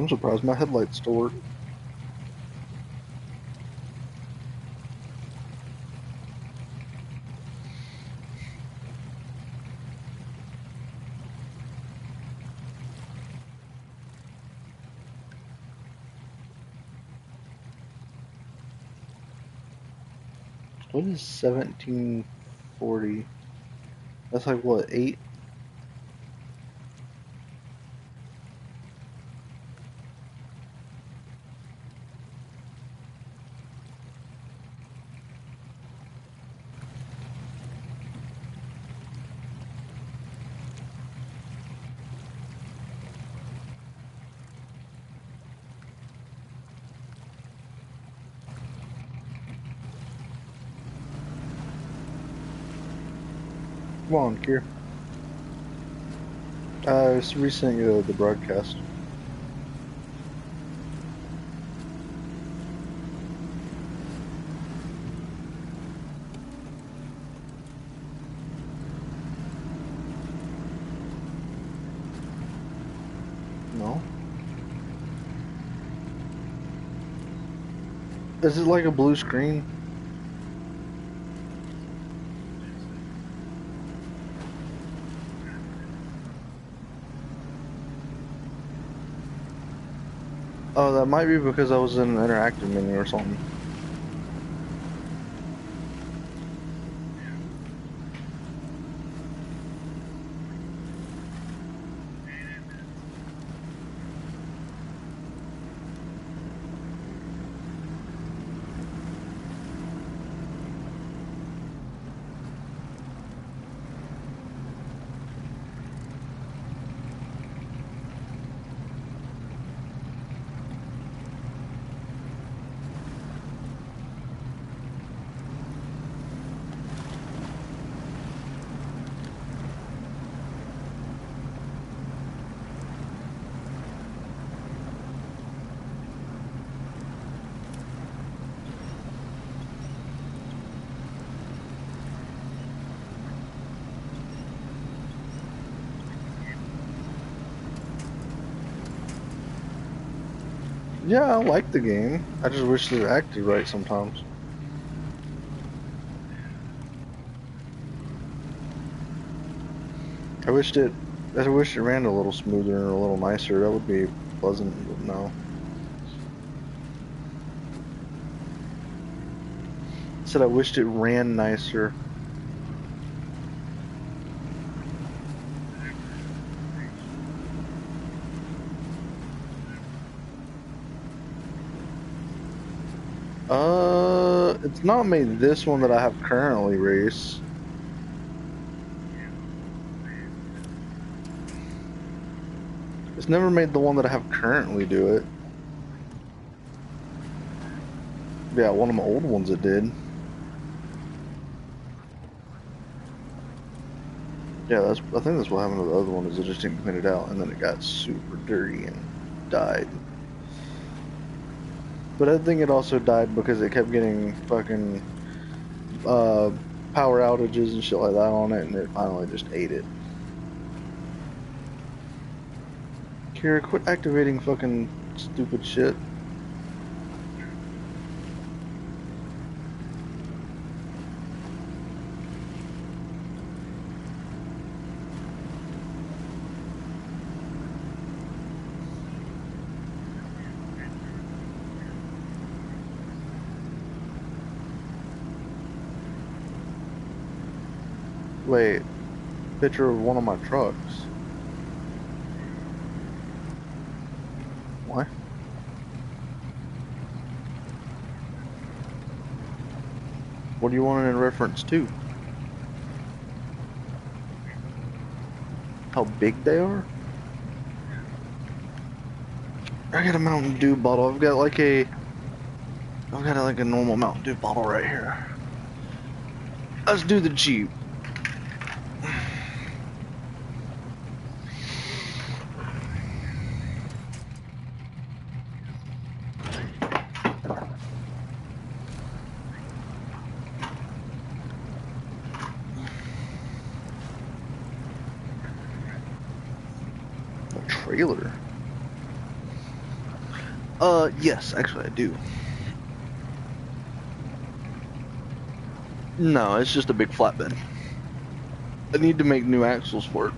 I'm surprised my headlights still work. What is 1740? That's like what, 8? Come on, Kier. I resent you the broadcast. No? Is it like a blue screen? Oh, that might be because I was in an interactive menu or something. Yeah, I like the game. I just wish it acted right sometimes. I wish it ran a little smoother and a little nicer. That would be pleasant, but no. I said I wished it ran nicer. It's not made this one that I have currently race. It's never made the one that I have currently do it. Yeah, one of my old ones it did. Yeah, I think that's what happened to the other one, is it just didn't clean it out and then it got super dirty and died. But I think it also died because it kept getting fucking power outages and shit like that on it, and it finally just ate it. Kira, quit activating fucking stupid shit. Wait, picture of one of my trucks. What? What do you want it in reference to? How big they are? I got a Mountain Dew bottle. I've got like a normal Mountain Dew bottle right here. Let's do the Jeep. A trailer. Yes, actually I do. No, it's just a big flatbed. I need to make new axles for it.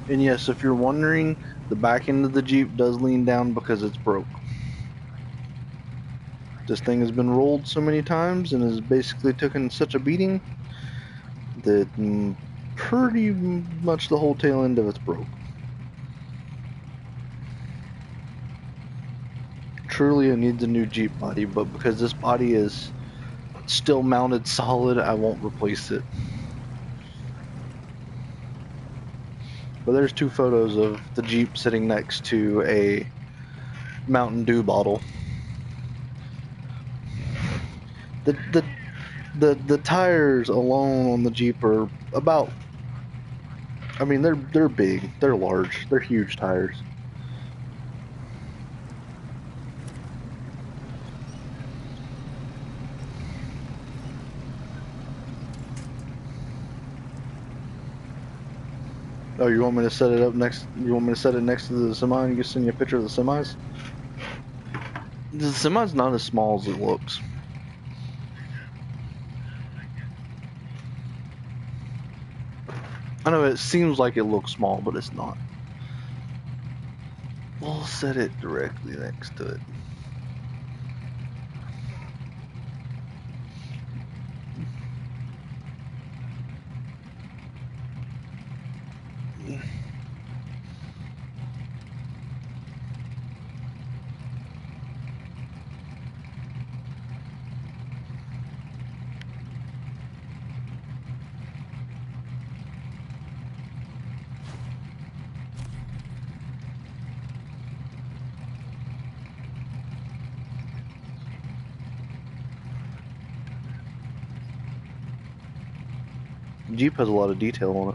And yes, if you're wondering, the back end of the Jeep does lean down because it's broke. This thing has been rolled so many times and has basically taken such a beating that pretty much the whole tail end of it's broke. Truly, it needs a new Jeep body, but because this body is still mounted solid, I won't replace it. But there's two photos of the Jeep sitting next to a Mountain Dew bottle. The tires alone on the Jeep are about, I mean, they're big, they're large, they're huge tires. Oh, you want me to set it up next? You want me to set it next to the semi and you send you a picture of the semis? The semi's not as small as it looks. I know it seems like it looks small, but it's not. We'll set it directly next to it. Jeep has a lot of detail on it.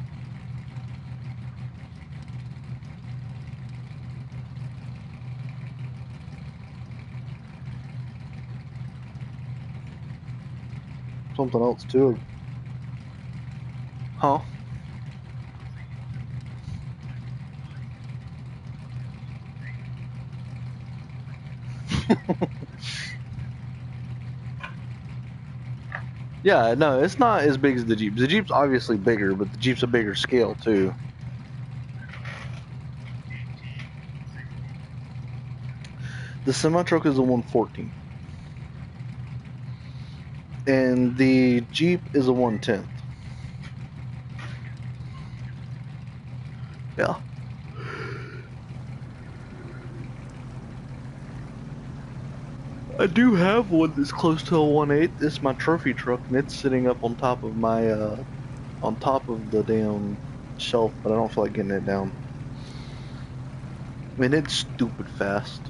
Something else too. Huh? Yeah, no, it's not as big as the Jeep. The Jeep's obviously bigger, but the Jeep's a bigger scale too. The semi-truck is a 114. And the Jeep is a 110. Yeah. I do have one that's close to a 1/8. It's my trophy truck, and it's sitting up on top of my, on top of the damn shelf, but I don't feel like getting it down. I mean, it's stupid fast.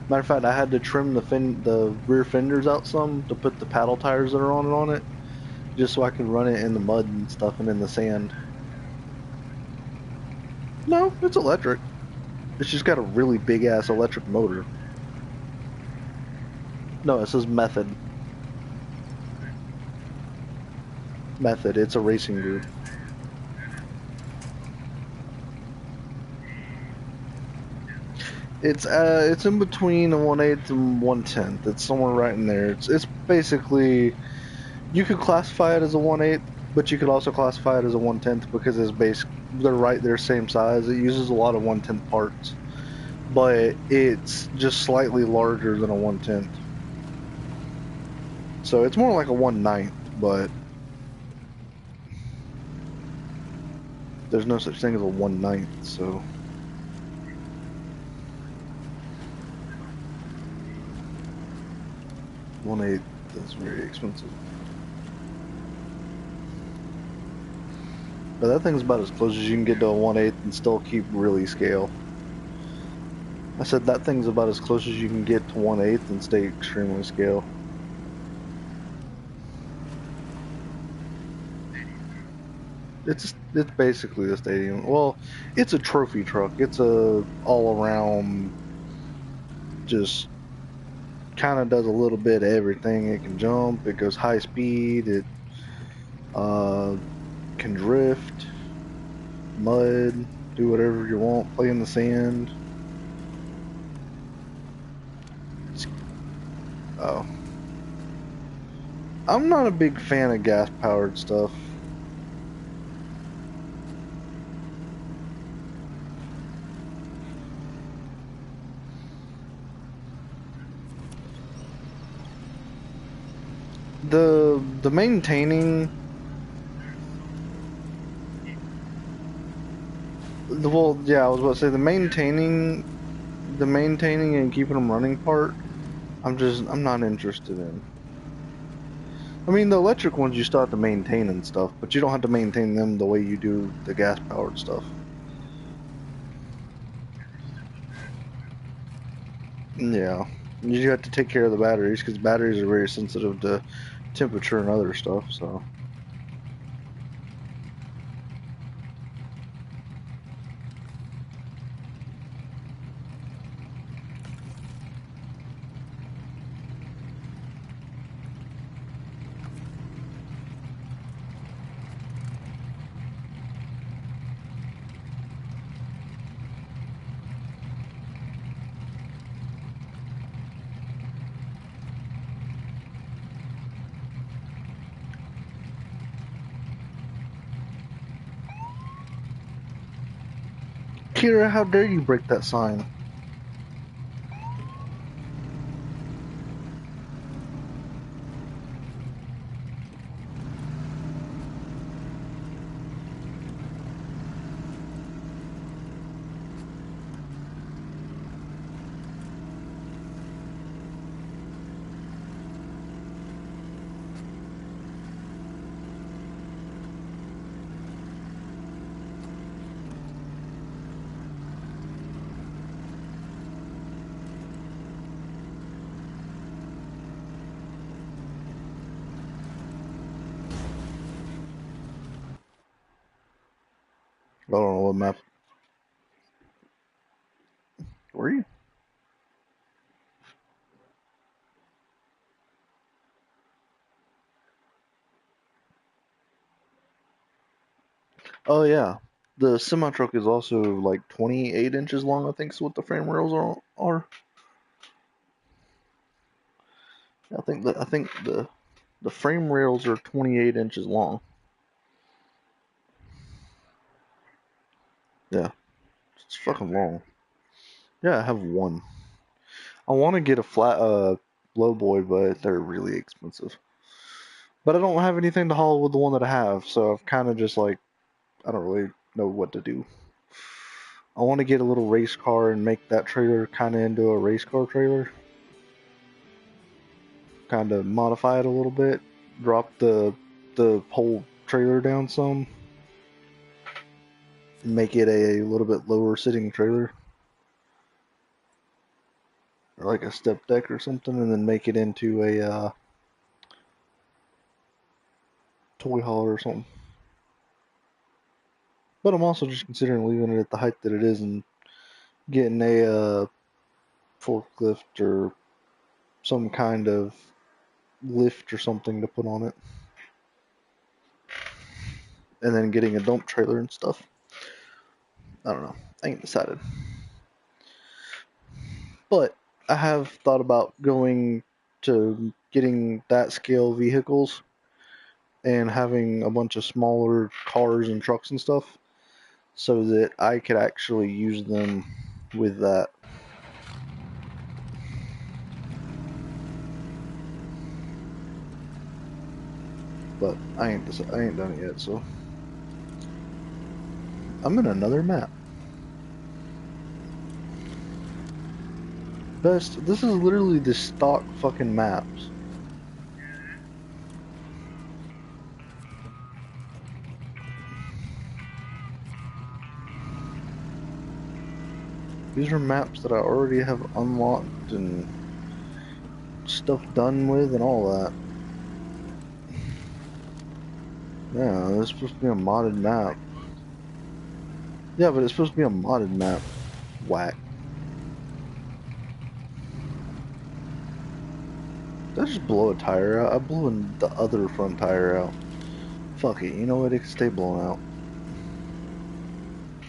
Matter of fact, I had to trim the rear fenders out some to put the paddle tires that are on it, just so I could run it in the mud and stuff and in the sand. No, it's electric. It's just got a really big ass electric motor. No, it says Method. Method, it's a racing group. It's in between a 1/8 and 1/10. It's somewhere right in there. It's basically, you could classify it as a 1/8, but you could also classify it as a 1/10 because they're right there same size. It uses a lot of 1/10 parts, but it's just slightly larger than a 1/10. So it's more like a 1/9, but there's no such thing as a 1/9, so. 1/8 is very expensive. But that thing's about as close as you can get to a 1/8 and still keep really scale. I said that thing's about as close as you can get to 1/8 and stay extremely scale. It's basically a stadium. Well, it's a trophy truck. It's a all around, just kind of does a little bit of everything. It can jump. It goes high speed. It can drift, mud, do whatever you want. Play in the sand. Oh, I'm not a big fan of gas powered stuff. The maintaining, well, yeah, I was about to say the maintaining and keeping them running part, I'm not interested in. I mean, the electric ones you still have to maintain and stuff, but you don't have to maintain them the way you do the gas powered stuff. Yeah, you have to take care of the batteries because batteries are very sensitive to temperature and other stuff, so. Kira, how dare you break that sign? I don't know what map. Were you? Oh yeah, the semi truck is also like 28 inches long. I think is what the frame rails are. I think the frame rails are 28 inches long. Yeah, it's fucking long. Yeah, I have one. I want to get a flat low boy, but they're really expensive. But I don't have anything to haul with the one that I have, so I've kind of just like, I don't really know what to do. I want to get a little race car and make that trailer kind of into a race car trailer. Kind of modify it a little bit, drop the whole trailer down some, make it a little bit lower sitting trailer, or like a step deck or something, and then make it into a toy hauler or something. But I'm also just considering leaving it at the height that it is and getting a forklift or some kind of lift or something to put on it, and then getting a dump trailer and stuff. I don't know. I ain't decided. But I have thought about going to getting that scale vehicles and having a bunch of smaller cars and trucks and stuff so that I could actually use them with that. but I ain't done it yet. So I'm in another map. Best. This is literally the stock fucking maps. These are maps that I already have unlocked and stuff done with and all that. Yeah, this is supposed to be a modded map. Yeah, but it's supposed to be a modded map. Whack. Did I just blow a tire out? I blew the other front tire out. Fuck it, you know what? It can stay blown out.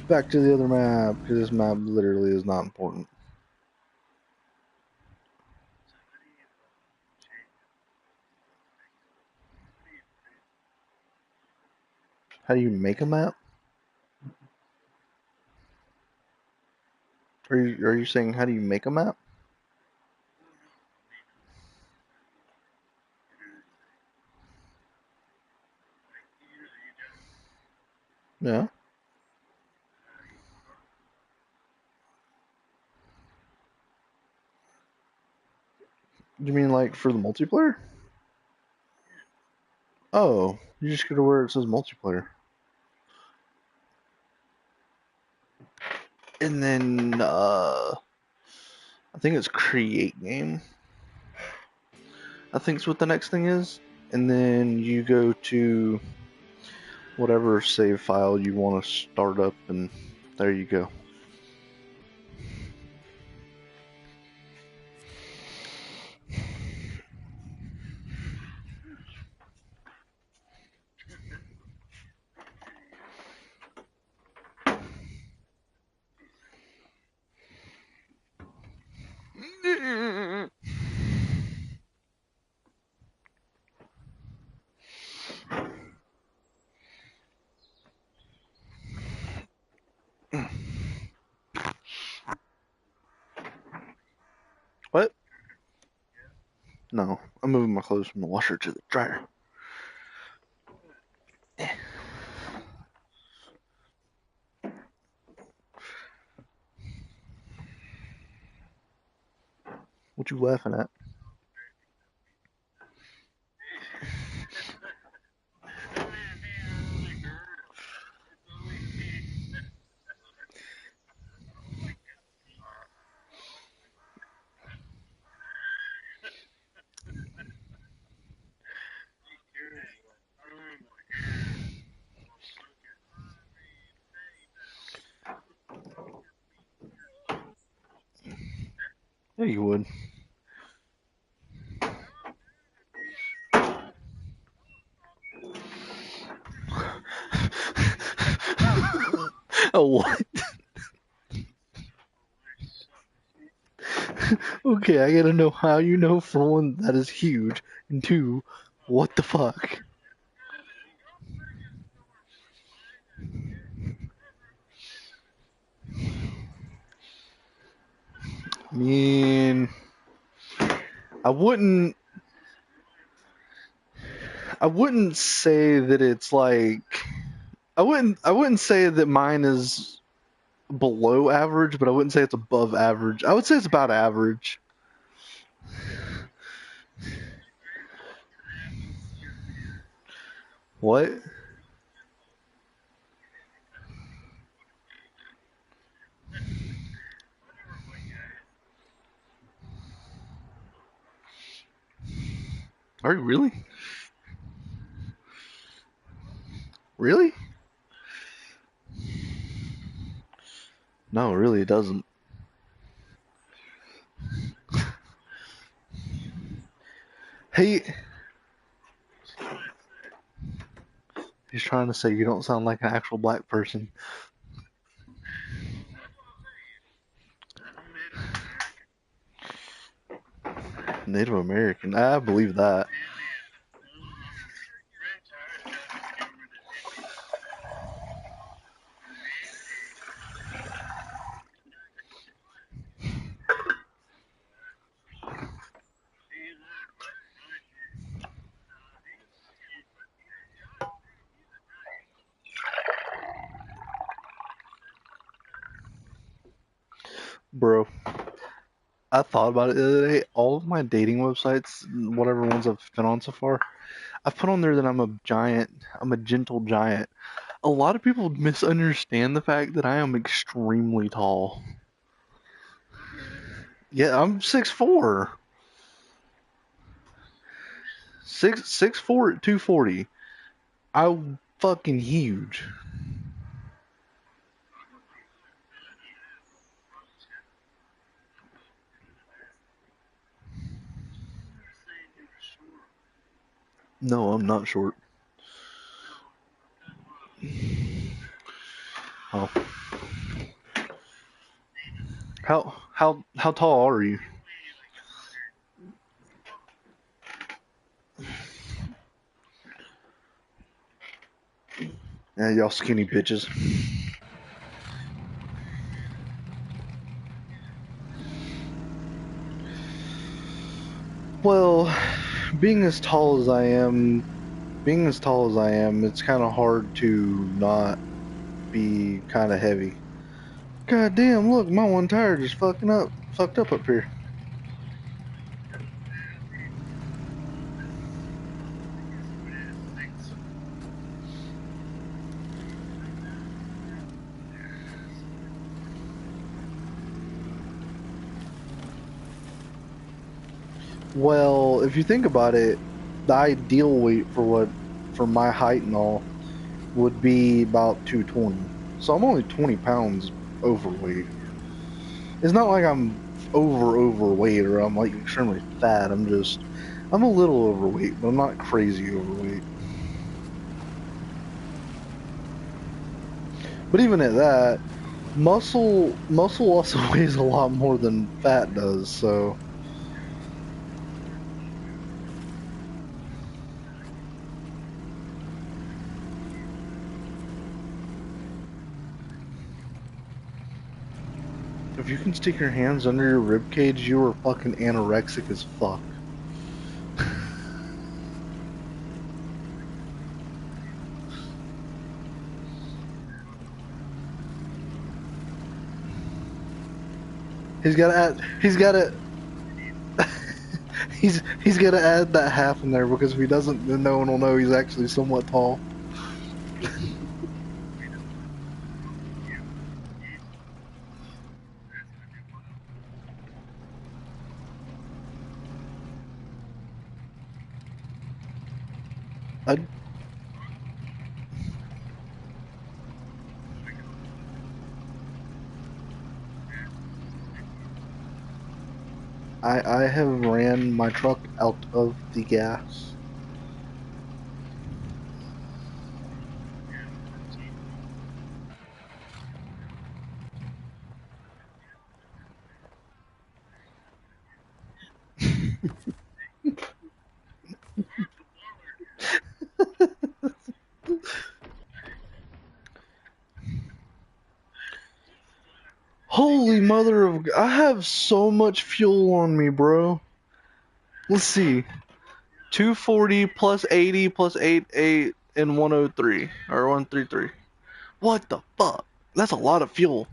Back to the other map, because this map literally is not important. How do you make a map? Are you saying how do you make a map? Yeah. You mean like for the multiplayer? Oh, you just go to where it says multiplayer. And then I think it's create game. I think it's what the next thing is. And then you go to whatever save file you want to start up, and there you go. What? No, I'm moving my clothes from the washer to the dryer. What you laughing at? Yeah, you would. Oh, what? Okay, I gotta know how you know, for one, that is huge, and two, what the fuck? I mean, I wouldn't. I wouldn't say that it's like. I wouldn't say that mine is below average, but I wouldn't say it's above average. I would say it's about average. What? Are you really? Really? No, really, it doesn't. Hey, he's trying to say you don't sound like an actual black person. Native American. I believe that. Bro, I thought about it the other day. All of my dating websites, whatever ones I've been on so far, I've put on there that I'm a giant. I'm a gentle giant. A lot of people misunderstand the fact that I am extremely tall. Yeah, I'm 6'4". 6'4" at 240. I'm fucking huge. No, I'm not short. Oh. How tall are you? Yeah, y'all skinny bitches. Well, being as tall as I am, it's kind of hard to not be kind of heavy. God damn! Look, my one tire just fucked up here. Well, if you think about it, the ideal weight for my height and all would be about 220. So I'm only 20 pounds overweight. It's not like I'm overweight or I'm like extremely fat. I'm a little overweight, but I'm not crazy overweight. But even at that, muscle also weighs a lot more than fat does. So if you can stick your hands under your rib cage, you are fucking anorexic as fuck. He's got to add. He's got to. He's got to add that half in there because if he doesn't, then no one will know he's actually somewhat tall. I I have ran my truck out of the gas. Holy mother of! I have so much fuel on me, bro. Let's see. 240 plus 80 plus 88 and 103 or 133. What the fuck? That's a lot of fuel.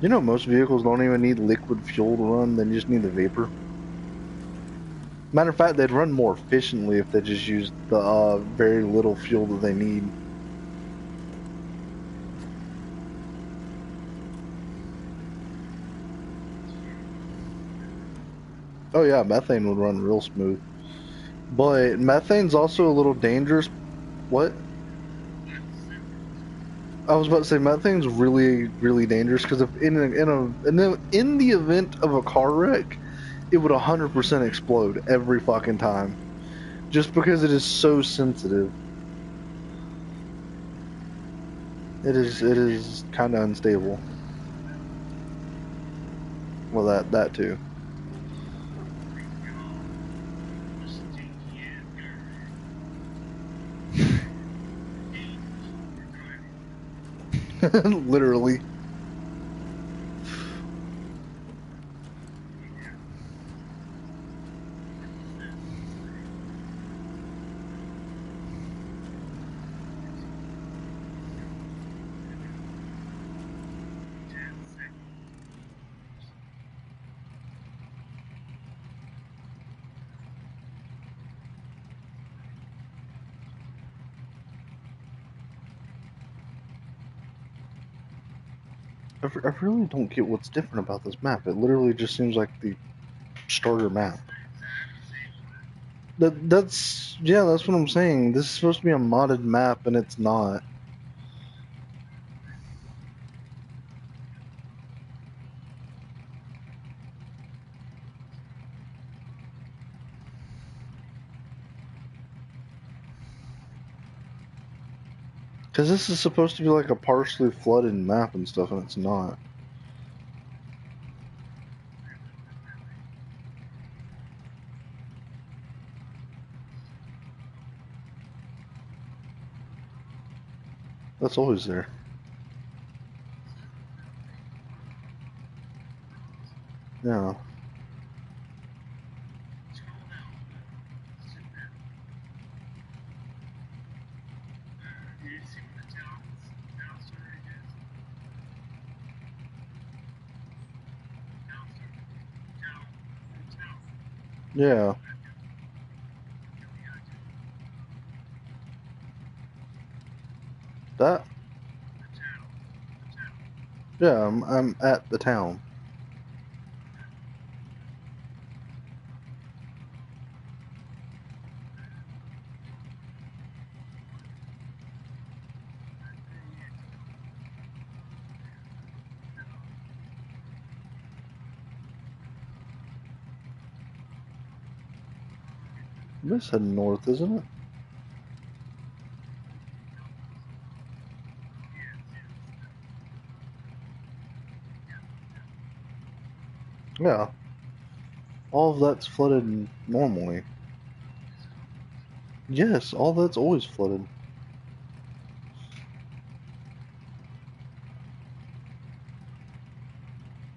You know, most vehicles don't even need liquid fuel to run, they just need the vapor. Matter of fact, they'd run more efficiently if they just used the very little fuel that they need. Oh yeah, methane would run real smooth. But methane's also a little dangerous. What? I was about to say methane's really dangerous because if in the event of a car wreck, it would 100% explode every fucking time, just because it is so sensitive. It is kind of unstable. Well, that too. Literally. I really don't get what's different about this map. It literally just seems like the starter map. That's yeah, that's what I'm saying. This is supposed to be a modded map, and it's not. Because this is supposed to be like a partially flooded map and stuff, and it's not. That's always there. Yeah. Yeah. That. Yeah, I'm at the town. This heading north, isn't it? Yeah. All of that's flooded normally. Yes, all that's always flooded.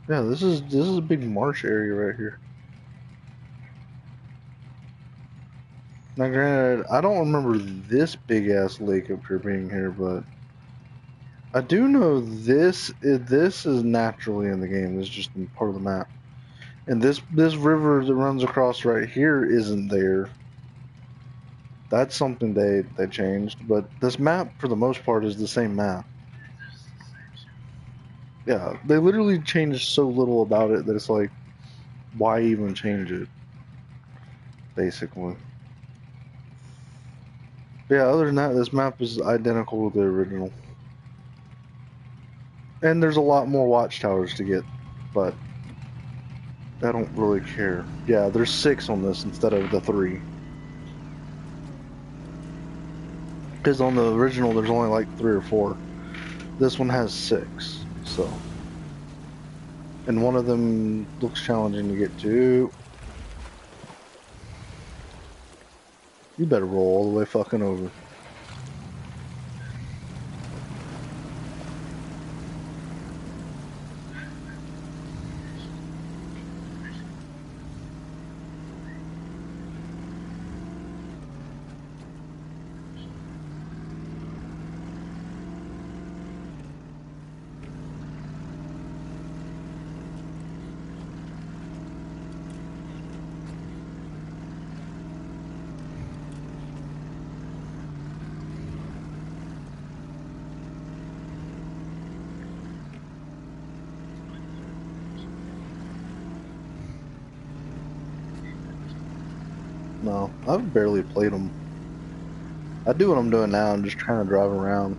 Yeah, this is a big marsh area right here. Now, granted, I don't remember this big ass lake up here being here, but I do know this is naturally in the game. This is just part of the map. And this river that runs across right here isn't there. That's something they changed, but this map for the most part is the same map. Yeah, they literally changed so little about it that it's like, why even change it? Basically. But yeah, other than that, this map is identical to the original. And there's a lot more watchtowers to get, but I don't really care. Yeah, there's 6 on this instead of the 3. Because on the original, there's only like 3 or 4. This one has 6, so. And one of them looks challenging to get to. You better roll all the way fucking over. No, I've barely played them. I do what I'm doing now. I'm just trying to drive around.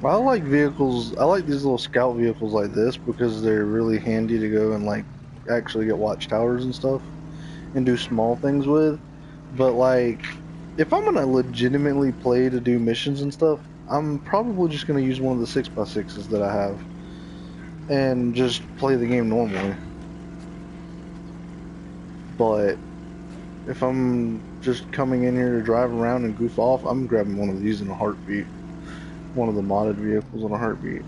I like vehicles. I like these little scout vehicles like this because they're really handy to go and like actually get watchtowers and stuff and do small things with. But like, if I'm gonna legitimately play to do missions and stuff, I'm probably just gonna use one of the 6x6s that I have and just play the game normally. But if I'm just coming in here to drive around and goof off, I'm grabbing one of these in a heartbeat. One of the modded vehicles in a heartbeat.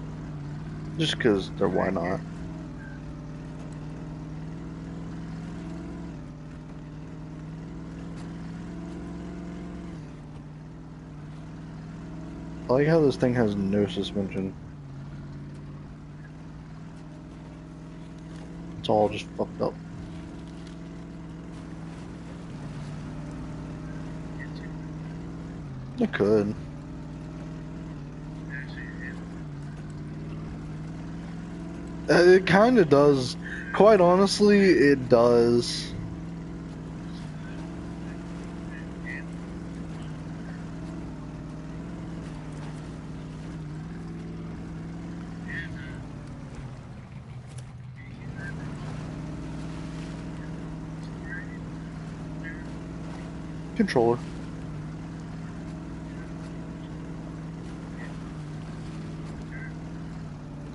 Just because they're why not. I like how this thing has no suspension. It's all just fucked up. It could. It kind of does. Quite honestly, it does. Controller.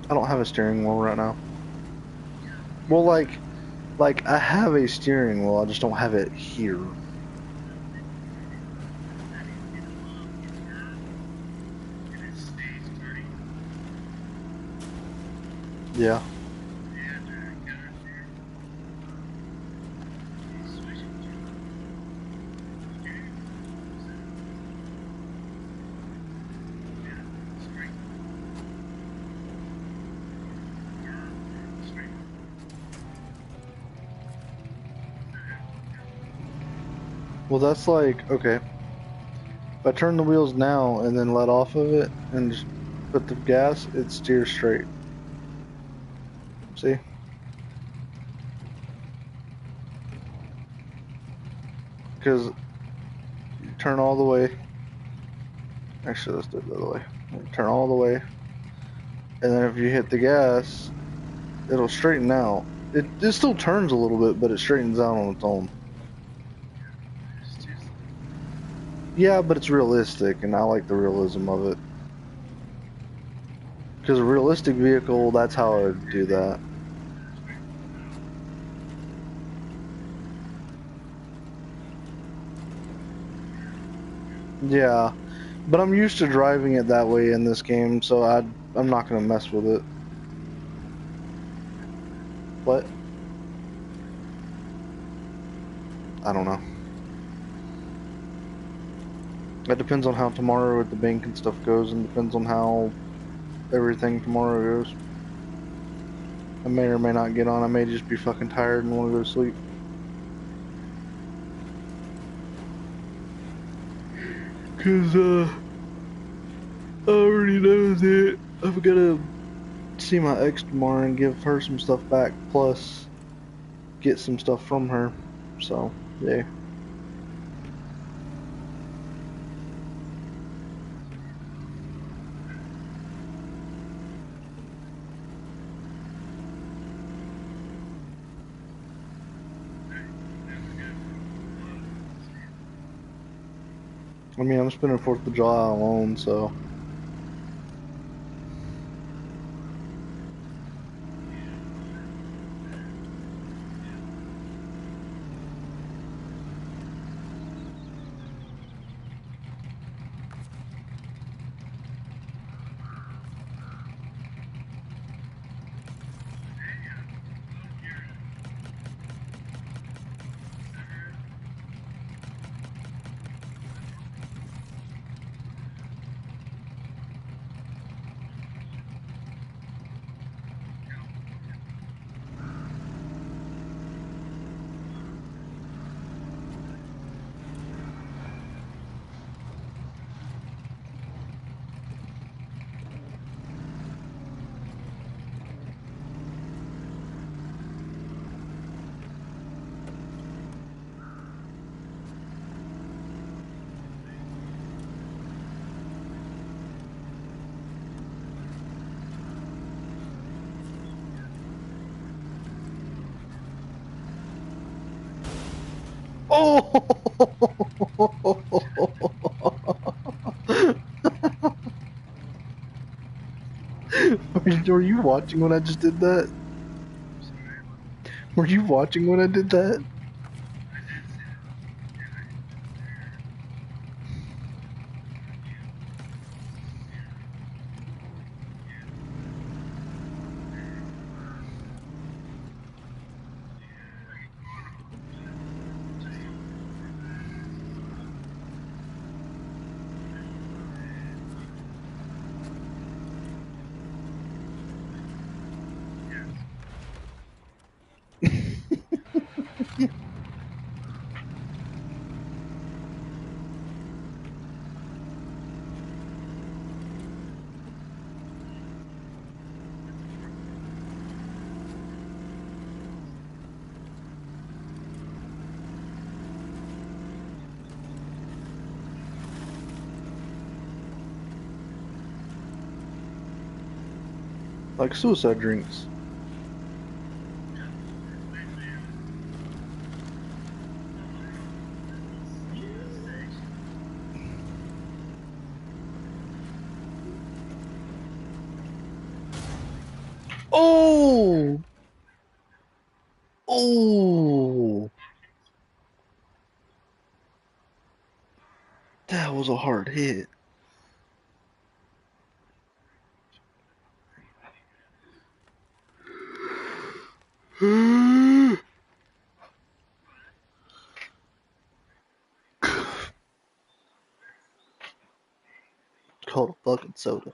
I don't have a steering wheel right now. Well, like I have a steering wheel, I just don't have it here. Yeah. Well, that's like, okay. If I turn the wheels now and then let off of it and just put the gas, it steers straight. See? Because you turn all the way. Actually, let's do it the other way. Turn all the way. And then if you hit the gas, it'll straighten out. It still turns a little bit, but it straightens out on its own. Yeah, but it's realistic, and I like the realism of it. Because a realistic vehicle, that's how I would do that. Yeah, but I'm used to driving it that way in this game, so I'm not gonna mess with it. What? I don't know. That depends on how tomorrow at the bank and stuff goes, and depends on how everything tomorrow goes. I may or may not get on. I may just be fucking tired and want to go to sleep. Cause I already know that I'm gonna see my ex tomorrow and give her some stuff back, plus get some stuff from her. So, yeah. I mean, I'm spending 4th of July alone, so. Oh! Were you watching when I just did that? Were you watching when I did that? Like suicide drinks. Oh! Oh! That was a hard hit. Called a fucking soda.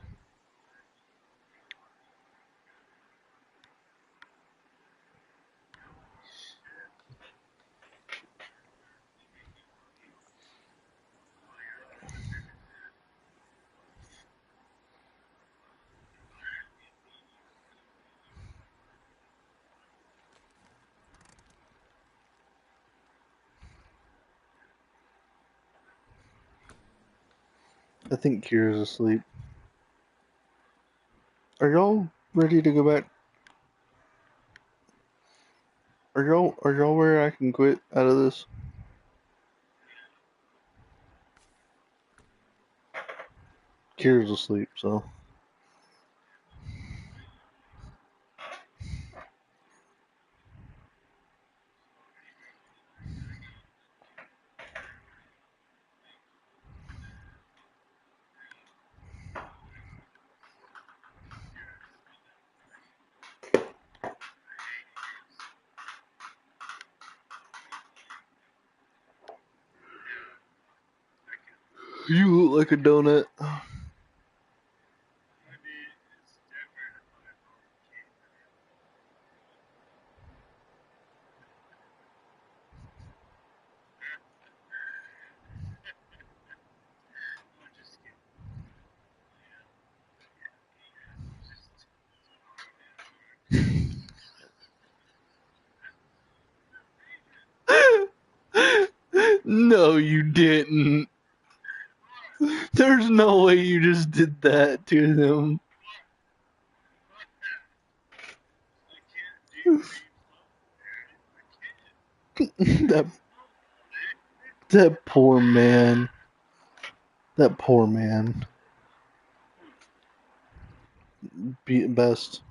I think Kira's asleep. Are y'all ready to go back? Are y'all where I can quit out of this? Kira's asleep, so you look like a donut. No, you didn't. There's no way you just did that to them. that that poor man. That poor man. Best.